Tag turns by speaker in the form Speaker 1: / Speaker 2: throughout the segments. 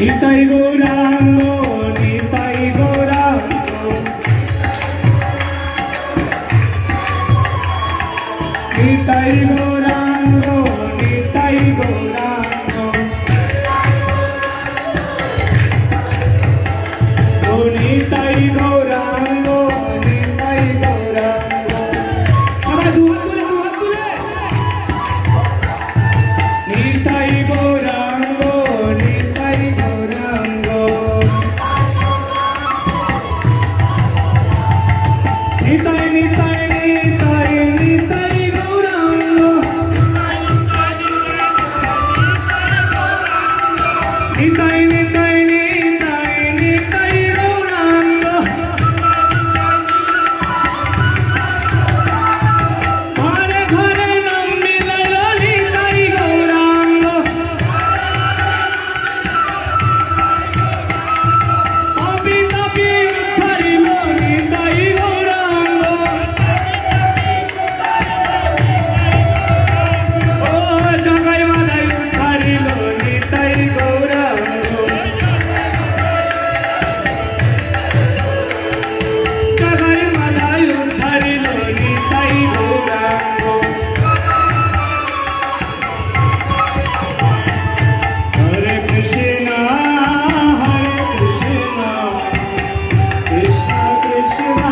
Speaker 1: নিতাই গৌরাঙ্গ নিতাই গৌরাঙ্গ নিতাই গৌরাঙ্গ নিতাই গৌরাঙ্গ ও নিতাই গৌরাঙ্গ নিতাই গৌরাঙ্গ সবাই দুহাত তুলে নিতাই গৌরাঙ্গ নিতাই গৌরাঙ্গ নিতাই নিতাই নিতাই নিতাই গৌরাঙ্গ নিতাই নিতাই নিতাই নিতাই গৌরাঙ্গ ঘরে ঘরে নাম মিলাল নিতাই গৌরাঙ্গ তাপি তাপি উদ্ধারিল নিতাই গৌরাঙ্গ ও জগাই মাথায় উদ্ধারিল নিতাই গৌরাঙ্গ জগাই মাথায় উদ্ধারিল নিতাই গৌরাঙ্গ হরে কৃষ্ণ কৃষ্ণ কৃষ্ণ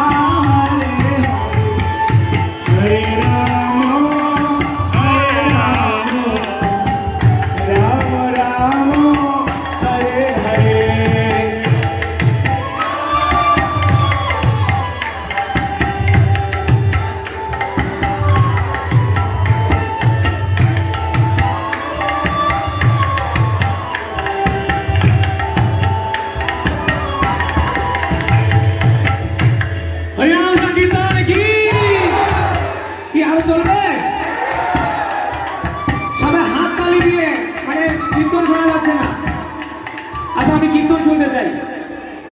Speaker 1: হরে হরে রাম রাম রাম হরে হরে হরিনাম সংকীর্তন কি আর চলবে